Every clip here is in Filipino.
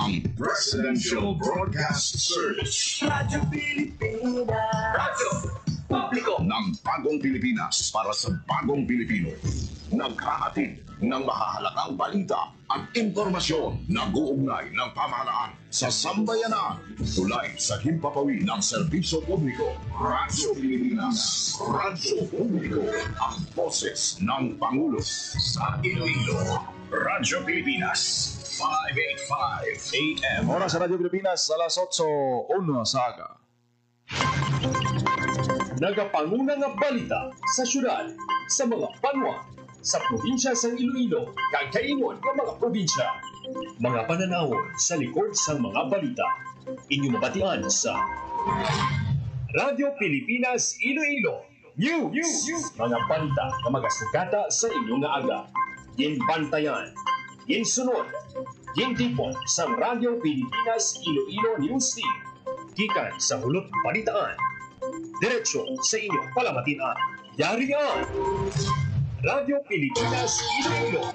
ang Presidential Broadcast Service. Radyo Pilipinas. Radyo Publiko ng Bagong Pilipinas para sa Bagong Pilipino. Naghahatid ng mahahalagang balita at impormasyon na guugnay ng pamahalaan sa sambayanan. Tulay sa himpapawid ng serbisyo publiko. Radyo Pilipinas. Radyo Publiko. Ang boses ng Pangulo sa Iloilo. Radyo Pilipinas. 585 AM. Oras sa Radyo Pilipinas, alas 8:01 sa aga. Nagapanguna nga balita sa syudad, sa mga banwa, sa probinsya sa Iloilo, kag kaingon ng mga probinsya. Mga pananawon sa likod sa mga balita. Inyong mabatian sa Radyo Pilipinas Iloilo News. Mga balita na magasugata sa inyong nga aga. Ginbantayan, ginsunod, gintipon sa Radyo Pilipinas Iloilo News Team. Gikan sa hulot balitaan. Diretsyo sa inyong palamatian. Yarian! Radyo Pilipinas Iloilo.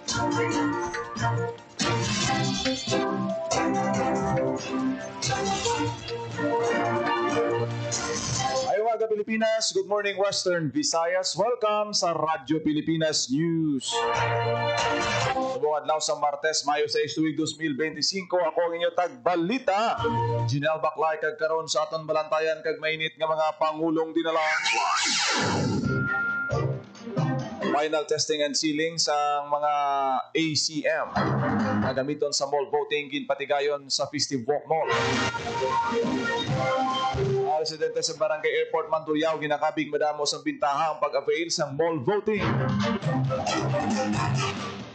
Ay, umaga Pilipinas, good morning Western Visayas. Welcome sa Radyo Pilipinas News. Subong adlaw sa Martes, Mayo 6, tuig 2025. Ako ang inyo tagbalita. Ginal Baklay kag karon sa aton balantayan kag mainit nga mga pangulong dinala. Final testing and sealing sa mga ACM na gamiton sa mall voting ginpatigayon sa Festive Walk Mall. Ang residente sa Barangay Airport Mandurriao ginakabig madamos ang bintaha ang pag-avail sa mall voting.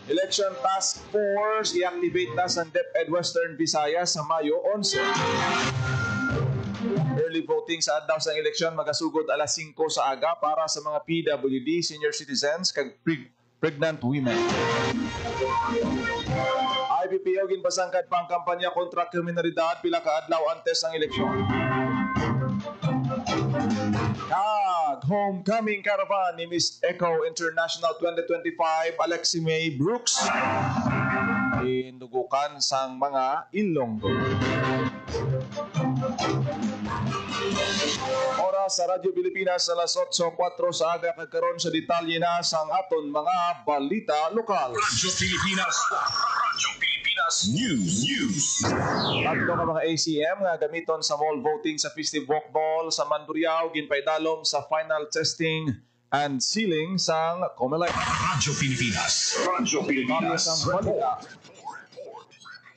Election Task Force i-activate na sa DepEd Western Visayas sa Mayo 11. Early voting sa adlaw sa eleksyon magasugod alas 5 sa aga para sa mga PWD, senior citizens kag pregnant women. IBPO ginpasangkad pang kampanya kontra kriminalidad pila ka adlaw antes ng eleksyon. Homecoming Caravan ni Miss Eco International 2025 Alexi May Brooks indugukan sang mga Ilonggo. Oras sa Radyo Pilipinas alas 8:04 sa aga kagkaron sa detalye na sang aton mga balita lokal. Radyo Pilipinas. Radyo Pilipinas News. Tatlo ka mga ACM nga gamiton sa mall voting sa Festive Walk Mall sa Mandurriao ginpaydalom sa final testing and sealing sang COMELEC. Radyo Pilipinas. Radyo Pilipinas.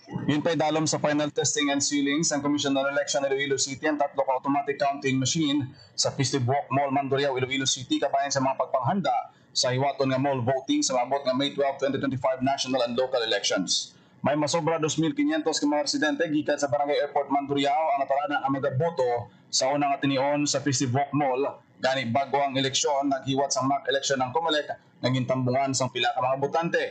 Ginpaydalom sa final testing and sealing sang Commission on Election Iloilo City ang tatlo ka automatic counting machine sa Festive Walk Mall Mandurriao, Iloilo City kabayan sa mga pagpanghanda sa hiwaton nga mall voting sa maabot nga May 12, 2025 national and local elections. May masobra 2,500 ka mga residente gikan sa Barangay Airport Mandurriao ang natarana ang magaboto sa unang atinion sa Festive Walk Mall gani bago ang eleksyon naghiwat sa mock election ng COMELEC naging tambungan sang pila ka mga botante.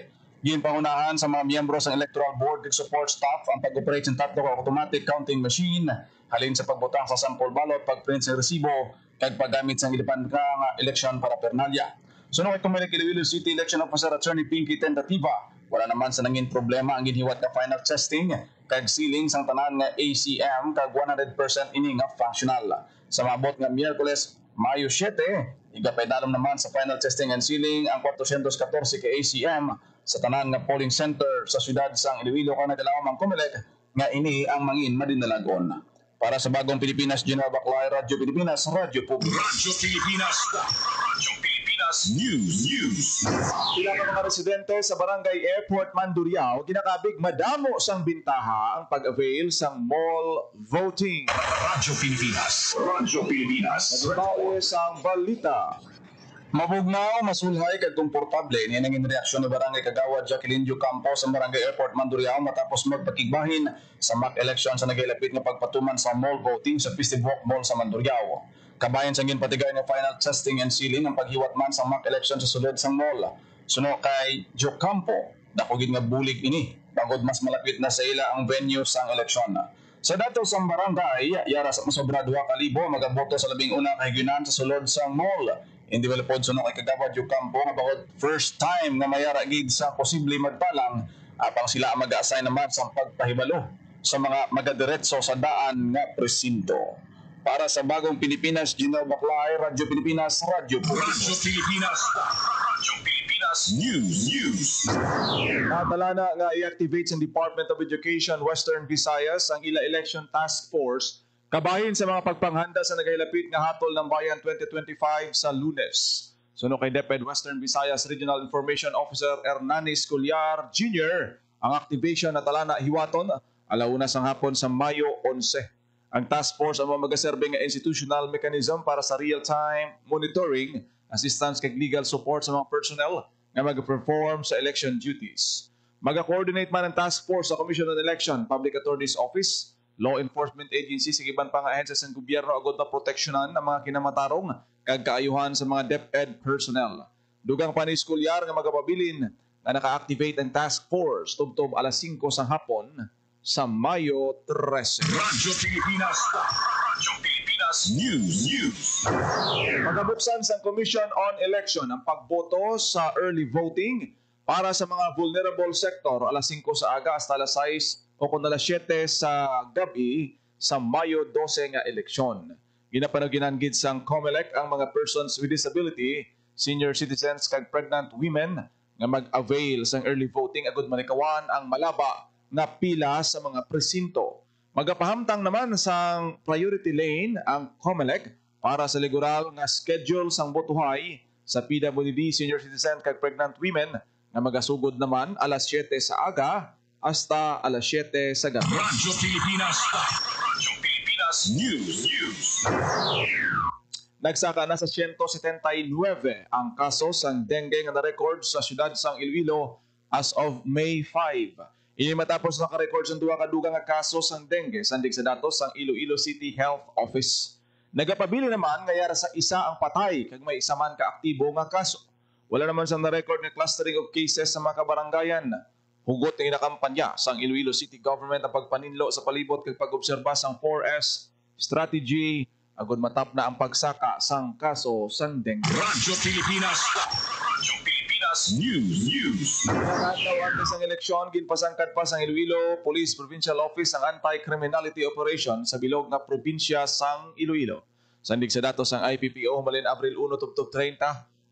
Ginpangunahan sa mga miyembro sa Electoral Board ug support staff ang pag-operate ng tatlo ka automatic counting machine halin sa pagbutang sa sample ballot, pagprint sa resibo kag paggamit sa ilipan ka nga eleksyon para pernalya. Sunod kay COMELEC Iloilo City Election Officer Attorney Pinky Tentativa, wala naman sa nangin problema ang ginhiwat na final testing kag sealing sang tanan nga ACM kag 100% ini nga functional. Sa maabot nga Miyerkules Mayo 7, igapaydalom naman sa final testing and sealing ang 414 ka ACM sa tanan nga polling center sa siyudad sang Iloilo kang nagdalawang ang COMELEC nga ini ang mangin madinalagon. Para sa Bagong Pilipinas, Ginal Baklay, Radyo Pilipinas, Radyo Publiko. Radyo Pilipinas. Radyo Pilipinas News. Ilang mga residente sa Barangay Airport Mandurriao ginakabig madamo sang bintaha ang pag-avail sang mall voting. Radyo Pilipinas. Radyo Pilipinas. Detalye sang balita. Mabugnaw, masulhay kag komportable ni nanging reaksyon ni Barangay Kagawad Jacqueline Campo sa Barangay Airport Mandurriao matapos magpakigbahin sa mock election sa nagilapit nga pagpatuman sa mall voting sa Festive Walk Mall sa Mandurriao. Kabayan sa ginpatigay nga final testing and sealing ang paghiwat man sa mock election sa sulod sang mall. Suno kay Jo Campo, dako gid nga bulig ini bangod mas malapit na sa ila ang venue sang eleksyon. Sa dato sang barangay, yara sa masobra 2,000 magaboto sa labing una kahigyunan sa sulod sang mall. Hindi wala po sunod kay Kagawad yung kampo nga bakit first time nga mayara gid sa posible magtalang apang sila mag-assign naman sa pagpahibalo sa mga magadiretso sa daan nga presinto. Para sa Bagong Pilipinas, Gino Baclay, Radyo Pilipinas, Radyo Pilipinas. Radyo Pilipinas News. Natala na nga i-activate sa Department of Education Western Visayas ang ila Election Task Force kabahin sa mga pagpanghanda sa nagahilapit nga hatol ng Bayan 2025 sa Lunes. Suno kay DepEd Western Visayas Regional Information Officer Hernanis Culyar Jr., ang activation na tala na hiwaton alauna sang hapon sa Mayo 11. Ang task force ang magaserbe nga institutional mechanism para sa real-time monitoring, assistance kag legal support sa mga personnel nga mag-perform sa election duties. Mag-coordinate man ang task force sa Commission on Election, Public Attorney's Office, law enforcement agencies ug iban pang ahensya sa gobyerno agud na proteksyonan ang mga kinamatarong kag kaayuhan sa mga DepEd personnel. Dugang pa ni Culyar nga magapabilin na naka-activate ang task force tubtob alas 5 sang hapon sa Mayo 13. Radyo Pilipinas News. Magabuksan sa Commission on Election ang pagboto sa early voting para sa mga vulnerable sector alas 5 sa aga hasta alas 6 o kung alas 7 sa gabi sa Mayo 12 nga eleksyon. Ginapanaginanggid sang COMELEC ang mga persons with disability, senior citizens kag pregnant women nga mag-avail sang early voting agud manikawan ang malaba na pila sa mga presinto. Magapahamtang naman sang priority lane ang COMELEC para sa legal nga schedule sang botohay sa PWD senior citizen kag pregnant women na magasugod naman alas 7 sa aga hasta alas 7 sa gabi. Radyo Pilipinas News. Nagsaka na sa 179 ang kaso sang dengue nga na-record sa siyudad sang Iloilo as of May 5. Ini matapos naka-record ang duha ka dugang nga kaso sang dengue sandig sa datos sang Iloilo City Health Office. Nagapabili naman nga yara sa isa ang patay kag may isa man ka aktibo nga kaso. Wala naman sang na-record nga clustering of cases sa mga kabaranggayan. Hugot nga inakampanya sang Iloilo City Government ang pagpaninlo sa palibot kag pag-obserba sang 4S strategy agud matap na ang pagsaka sang kaso sang dengue. Radyo Pilipinas News. Nakatawa sa eleksyon, ginpasangkad pa sa Iloilo Police Provincial Office ang anti-criminality operation sa bilog nga probinsya sang Iloilo. Sandig sa datos ng IPPO, malin Abril 1 tubtob 30,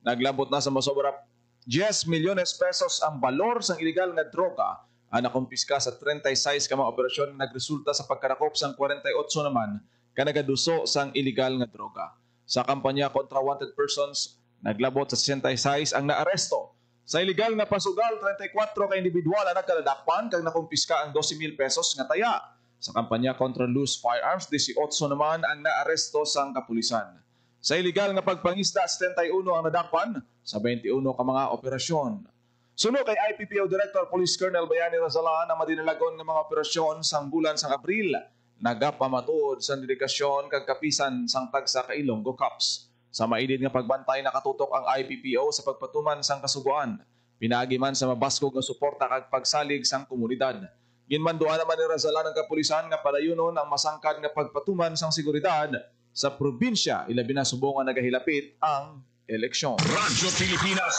naglabot na sa masobra 10 milyones pesos ang balor sang illegal nga droga ang nakumpiska sa 36 ka mga operasyon na nagresulta sa pagkarakop sang 48 naman ka nagaduso sang illegal nga droga. Sa kampanya kontra wanted persons, naglabot sa 66 ang naaresto. Sa illegal nga pasugal, 34 ka individual ang nagkaladakpan kag nakumpiska ang 12,000 pesos nga taya. Sa kampanya kontra loose firearms, 18 naman ang naaresto sang kapulisan. Sa illegal nga pagpangisda, 71 ang nadakpan sa 21 ka mga operasyon. Suno kay IPPO Director Police Colonel Bayani Razalan ang madinalagon nga mga operasyon sang bulan sang Abril, nagapamatuod sa dedikasyon kag kapisan sang tagsa ka Ilonggo Cups. Sa maidid nga pagbantay nakatutok ang IPPO sa pagpatuman sang kasuguan. Pinaagi man sa mabaskog nga suporta kag pagsalig sang komunidad. Ginmanduan naman ni Razalan ang kapulisan nga padayunon ang masangkad nga pagpatuman sang seguridad sa probinsya ilabi na subong nga nagahilapit ang eleksyon. Radyo Pilipinas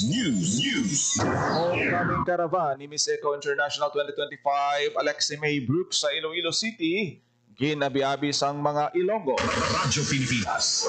News. Homecoming caravan ni Miss Eco International 2025 Alexi May Brooks sa Iloilo City ginabi-abi sang mga Ilonggo. Radyo Pilipinas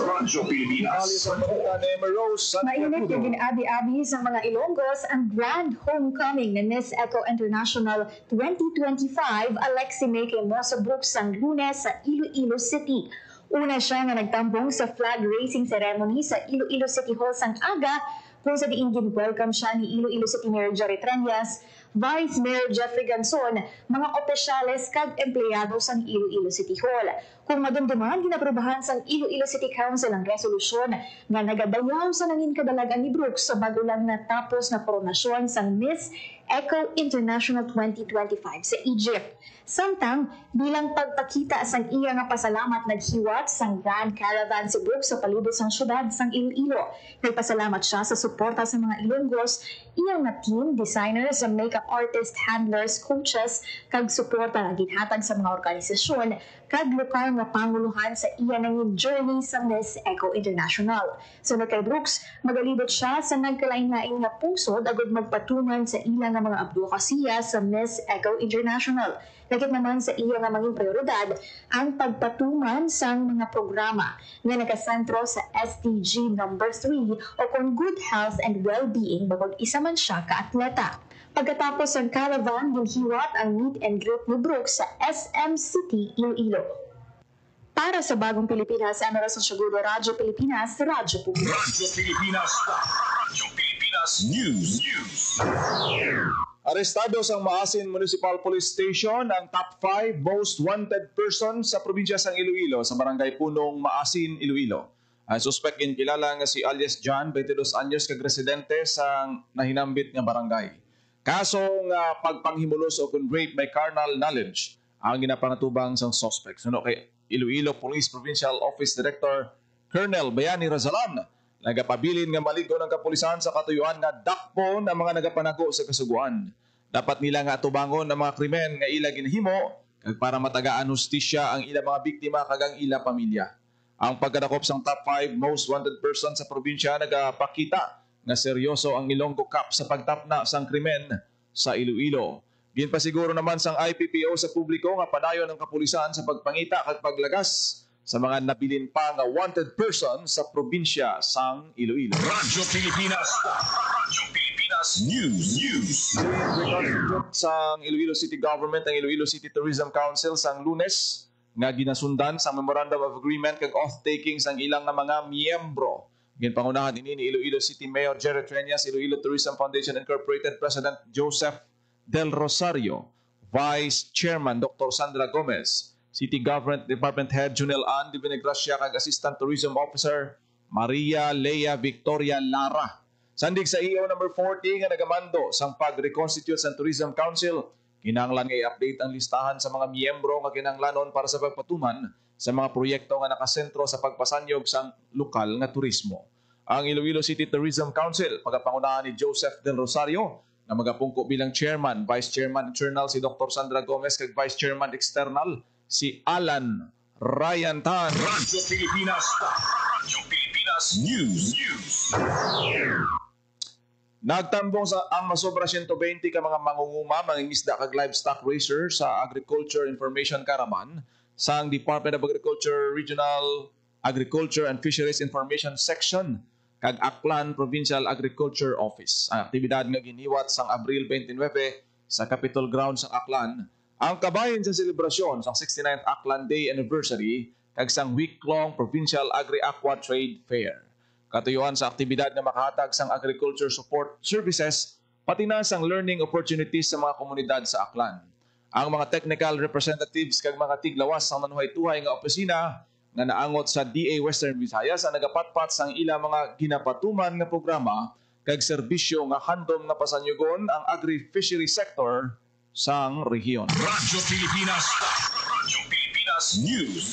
Mainit yung ginabi-abi sa mga Ilonggos ang grand homecoming ni Miss Eco International 2025 Alexi May kay Mosa Brooks sang Lunes sa Iloilo City. Una siya nga nagtambong sa flag raising ceremony sa Iloilo City Hall sang aga kung sa diin gin-welcome siya ni Iloilo City Mayor Jerry Tranias, Vice Mayor Jeffrey Ganson, mga opisyales kag empleyado sang Iloilo City Hall. Kung madumduman, ginaprobahan sang Iloilo City Council ang resolusyon nga nagadayaw sa nangin kadalagan ni Brooks sa bago lang natapos na koronasyon sang Miss Eco International 2025 sa Egypt. Samtang, bilang pagpakita sang iya nga pasalamat naghiwat sang Grand Caravan si Brooks sa palibot sang syudad sang Iloilo. Nagpasalamat siya sa suporta sa mga Ilonggos, iyang na team, designer sa makeup ka artist, handlers, coaches, kag suporta nga ginhatag sa mga organisasyon kag lokal nga panguluhan sa iya nanging journey sa Miss Eco International. Sunod kay Brooks, magalibot siya sa nagkalain-lain nga pungsod agud magpatungan sa ilang nga mga advokasya sa Miss Eco International. Lagit naman sa iya nga maging prioridad ang pagpatuman sa mga programa nga nakasentro sa SDG number 3 o kung good health and well-being bagod isa man siya ka-atleta. Pagkatapos ng caravan, ginhiwat ang meet and greet ni Brooks sa SM City, Iloilo. Para sa Bagong Pilipinas, Emerson Segudo, Radyo Pilipinas, Radyo Publiko. Radyo Pilipinas. Radyo Pilipinas News. Arestado sa Maasin Municipal Police Station ang top 5 most wanted person sa probinsya sang Iloilo sa barangay Punong Maasin, Iloilo. Ang suspect kilala nga si alias John, 22 anyos, kag residente sang nahinambit nga barangay. Kasong pagpanghimulos o rape by carnal knowledge ang ginapangatubang sang suspect. Suno kay Iloilo Police Provincial Office Director Colonel Bayani Razalan, nagapabilin nga maligo ng kapulisan sa katuyuan nga dakpo ng mga nagapanago sa kasuguan. Dapat nila nga tubangon ng mga krimen nga ila ginhimo kag para matagaan hustisya ang ila mga biktima kag ang ila pamilya. Ang pagkadakop sang top 5 most wanted person sa probinsya nagapakita nga seryoso ang Ilonggo Cup sa pagtapna sang krimen sa Iloilo. Ginpasiguro naman sang IPPO sa publiko nga padayon ng kapulisan sa pagpangita kag paglagas sa mga nabilin pa nga wanted person sa probinsya sang Iloilo. Radyo Pilipinas. Radyo Pilipinas News. Sang Iloilo City Government ang Iloilo City Tourism Council sang Lunes nga ginasundan sa Memorandum of Agreement kag off-taking sang ilang nga mga miyembro. Ginpangunahan ini ni Iloilo City Mayor Jerry Treñas, Iloilo Tourism Foundation Incorporated President Joseph Del Rosario, Vice Chairman Dr. Sandra Gomez, City Government Department Head Junel Ann de Benegracia kag Assistant Tourism Officer Maria Lea Victoria Lara. Sandig sa EO number 40 nga nagamando sang pag-reconstitute sa Tourism Council, kinahanglan nga i-update ang listahan sa mga miyembro nga kinahanglanon para sa pagpatuman sa mga proyekto nga nakasentro sa pagpasanyog sang lokal nga turismo. Ang Iloilo City Tourism Council, pagkapangunahan ni Joseph Del Rosario, na magapungko bilang Chairman, Vice Chairman Internal si Dr. Sandra Gomez kag Vice Chairman External si Alan Ryan Tan. Radyo Pilipinas. Radyo Pilipinas News. Nagtambong sa ang masobra 120 ka mga mangunguma, mangingisda kag livestock raiser sa Agriculture Information Caravan sa Department of Agriculture Regional Agriculture and Fisheries Information Section kag Aklan Provincial Agriculture Office. Ang aktibidad nga giniwat sang Abril 29 sa Capitol Grounds sa Aklan, ang kabahin sa selebrasyon sang 69th Aklan Day Anniversary kag sang week-long Provincial Agri-Aqua Trade Fair. Katuyuan sa aktibidad nga makahatag sang agriculture support services pati na sang learning opportunities sa mga komunidad sa Aklan. Ang mga technical representatives kag mga tiglawas sang manuhay-tuhay nga opisina nga naangot sa DA Western Visayas ang nagapatpat sang ila mga ginapatuman nga programa kag serbisyo nga handom nga pasanyugon ang agri-fishery sector sang rehiyon. Radyo Pilipinas. Radyo Pilipinas News.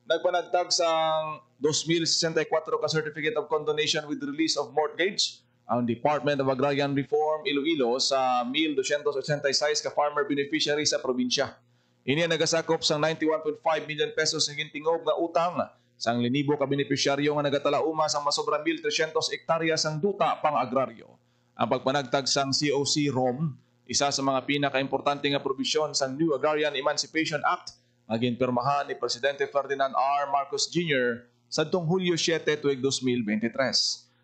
Nagpanagtag sang 2,064 ka Certificate of Condonation with Release of Mortgage ang Department of Agrarian Reform Iloilo sa 1,286 ka farmer beneficiary sa probinsya. Ini ang nagasakop sang 91.5 million pesos ng gintingog nga utang sang linibo ka benepisyaryo nga nagatalauma sang masobra 1,300 hektarya sang duta pang agraryo. Ang pagpanagtag sang COC ROM, isa sa mga pinakaimportante nga probisyon sang New Agrarian Emancipation Act nga ginpirmahan ni Presidente Ferdinand R. Marcos Jr. sadtong Hulyo 7, tuig 2023.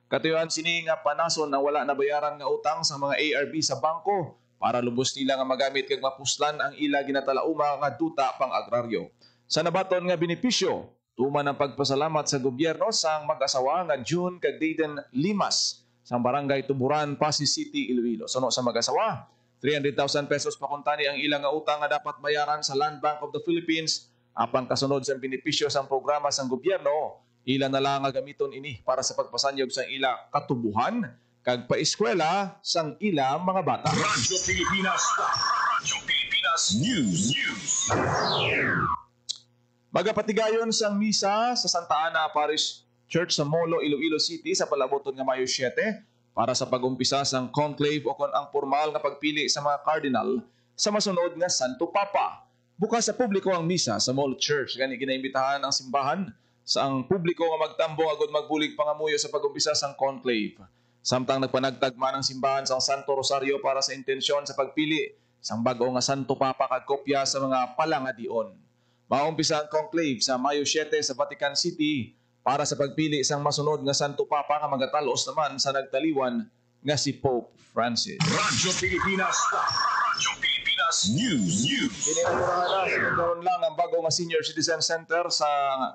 Katuyuan sini nga panason na wala na bayaran nga utang sa mga ARB sa bangko para lubos nila nga magamit kag mapuslan ang ila ginatalauma nga duta pang agraryo. Sa nabaton nga benepisyo, tuman ang pagpasalamat sa gobyerno sang mag-asawa nga June kag Dayton Limas sa barangay Tuburan, Pasig City, Iloilo. Suno sa mag-asawa, 300,000 pesos pakuntani ang ilang nga utang nga dapat bayaran sa Land Bank of the Philippines. Apang kasunod sa benepisyo sang programa sang gobyerno, ila na lang nga gamiton ini para sa pagpasanyog sang ila katubuhan kag paeskwela sang ila mga bata. Radyo Pilipinas. Radyo Pilipinas News. Magapatigayon sang misa sa Santa Ana Parish Church sa Molo, Iloilo City sa palaboton nga Mayo 7 para sa pag-umpisa sang conclave o kon ang formal nga pagpili sa mga cardinal sa masunod nga Santo Papa. Bukas sa publiko ang misa sa Mall Church. Gani ginaimbitahan ang simbahan sa ang publiko nga magtambo agud magbulig pangamuyo sa pag-umpisa sang conclave. Samtang nagpanagtagman ang simbahan sa Santo Rosario para sa intensyon sa pagpili sang bag-o nga Santo Papa kag kopya sa mga palangadion. Maumpisa ang conclave sa Mayo 7 sa Vatican City para sa pagpili isang masunod nga Santo Papa nga magatalos naman sa nagtaliwan nga si Pope Francis. Radyo Pilipinas. Radyo Pilipinas News. Gininaurahan na nagkaroon lang ang bago nga Senior Citizen Center sa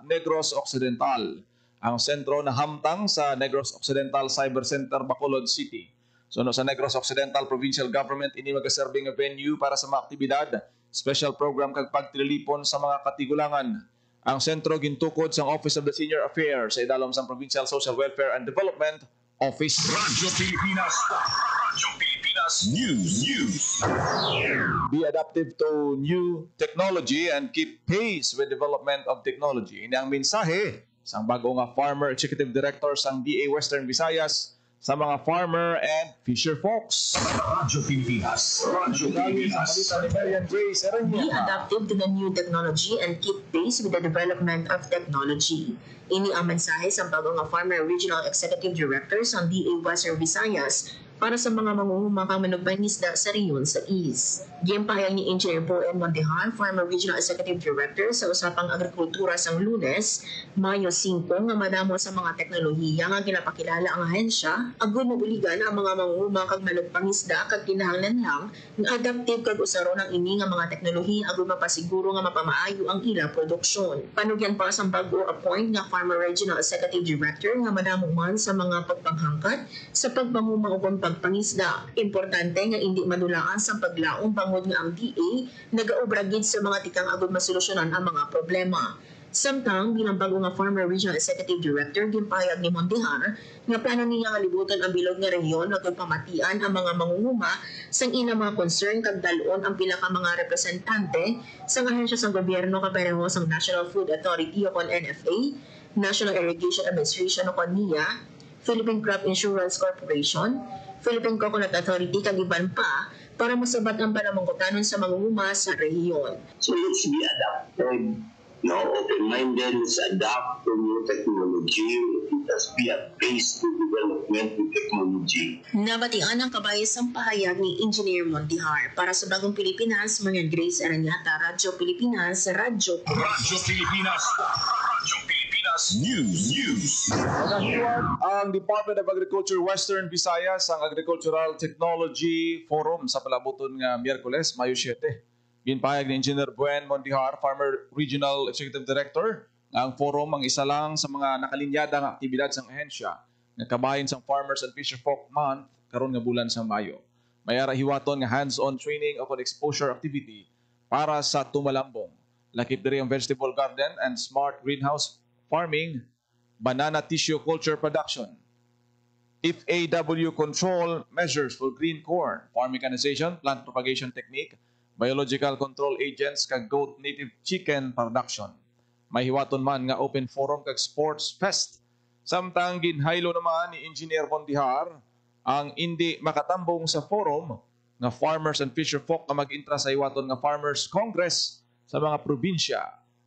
Negros Occidental. Ang sentro na hamtang sa Negros Occidental Cyber Center, Bacolod City. So sa Negros Occidental Provincial Government, ini magaserbing venue para sa mga aktibidad, special program kag pagtilipon sa mga katigulangan. Ang sentro gintukod sa Office of the Senior Affairs sa idalom sa Provincial Social Welfare and Development Office. Radyo Pilipinas. Radyo Pilipinas News. Be adaptive to new technology and keep pace with development of technology. Ini ang mensahe sang bago nga Farmer Executive Director sang DA Western Visayas sa mga farmer and fisher folks. Radyo Pilipinas. Radyo Pilipinas. Be adaptive to the new technology and keep pace with the development of technology. Ini ang mensahe sa bagong Farmer Regional Executive Director sa DA Western Visayas para sa mga mangungumakang manugbangisda sa rehiyon sa East. Gimpahayag ni Engineer Boen Mondejar, Farmer Regional Executive Director sa Usapang Agrikultura sang Lunes, Mayo 5, nga madamo sa mga teknolohiya nga ginapakilala ang ahensya, agud mabuligan ang mga mangungumakang manugbangisda kag kinahanglan lang nga adaptive kag usaro ng ini nga mga teknolohiya agud mapasiguro nga mapamaayo ang ila produksyon. Panugyan pa sa bago appoint nga Farmer Regional Executive Director nga madamo man sa mga pagpanghangkat sa pagmamumang pagpangisda. Importante nga hindi madulaan sa paglaong bangod nga ang DA nagaobra gid sa mga tikang agud masolusyonan ang mga problema. Samtang bilang bago nga Farmer Regional Executive Director, gimpahayag ni Mondejar nga plano niya nga libutan ang bilog nga rehiyon ug pamatian ang mga mangunguma sang ilang mga concern kag dalon ang pila ka mga representante sa ahensya sa gobyerno kapareho sang National Food Authority o kon NFA, National Irrigation Administration o kon NIA, Philippine Crop Insurance Corporation, Philippine Coconut Authority kag iban pa para masabat ang panamangkutanon sa mangunguma sa rehiyon. So let's be adaptive, open-minded, let's adapt to new technology, let's be at pace to development with technology. Nabatian ang kabayas ang pahayag ni Engineer Mondejar para sa Bagong Pilipinas, mga Grace Aranyata, Radyo Pilipinas, Radyo Pilipinas. Radyo Pilipinas News. Nagahiwag ang Department of Agriculture Western Visayas ang Agricultural Technology Forum sa palabuton nga Miyerkules, Mayo 7. Ginpahayag ni Engineer Buen Mondejar, Farmer Regional Executive Director, nga ang forum ang isa lang sa mga nakalinyada nga aktibidad sang ahensya nga kabahin sang Farmers and Fisherfolk Month karon nga bulan sa Mayo. May arahiwaton nga hands-on training o exposure activity para sa tumalambong. Lakip diri ang vegetable garden and smart greenhouse farming, banana tissue culture production, FAW control measures for green corn, farm mechanization, plant propagation technique, biological control agents kag goat native chicken production. May hiwaton man nga open forum kag sports fest. Samtang ginhaylo naman ni Engineer Mondejar ang hindi makatambong sa forum nga farmers and fisherfolk nga mag-intra sa hiwaton nga Farmers Congress sa mga probinsya.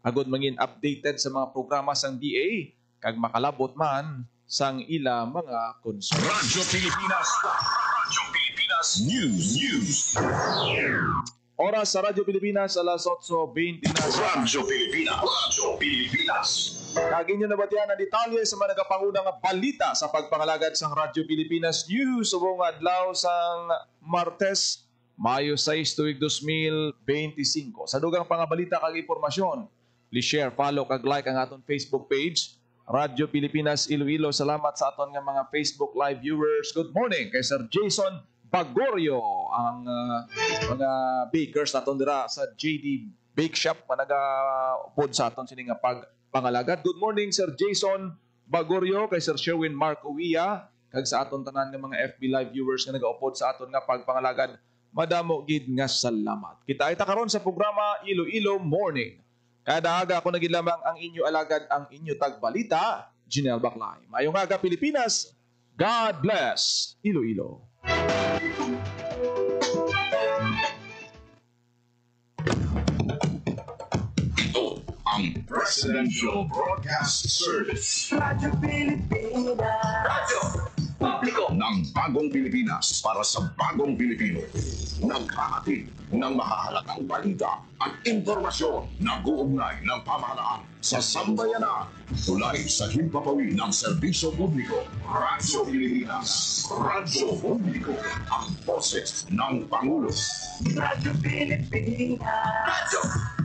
Agod mangin updated sa mga programa sang DA kag makalabot man sang ila mga concern. Radyo Pilipinas. Radyo Pilipinas News. Oras sa Radyo Pilipinas, alas 8:20 na. Radyo Pilipinas. Radyo Pilipinas. Kag inyo nabatian ang detalye sa mga nagapangunang balita sa pagpangalagad sang Radyo Pilipinas News subong adlaw sang Martes, Mayo 6 tuig 2025. Sa dugang pangabalita kag impormasyon, please share, follow kag like ang aton Facebook page, Radyo Pilipinas Iloilo. Salamat sa aton nga mga Facebook live viewers. Good morning kay Sir Jason Bagorio, ang mga bakers naton dira sa JD Bake Shop nga nagapod sa aton sini nga pagpangalagad. Good morning Sir Jason Bagorio, kay Sir Sherwin Marco Uia, kag sa aton tanan nga mga FB live viewers nga nagaupod sa aton nga pagpangalagad. Madamo gid nga salamat. Kita ita karon sa programa Iloilo Morning. Kada aga ako nagilamang ang inyo alagad, ang inyo tagbalita, Jinel Baclay. Mayong aga Pilipinas, God bless Iloilo. Ito ang Presidential Broadcast Service. Radyo Pilipinas. Radyo Publiko ng Bagong Pilipinas para sa Bagong Pilipino. Naghahatid ng mahahalagang balita at impormasyon na guugnay ng pamahalaan sa sambayanan. Tulay sa himpapawid ng serbisyo publiko. Radyo Pilipinas. Radyo Publiko. Ang boses ng Pangulo. Radyo Pilipinas. Radyo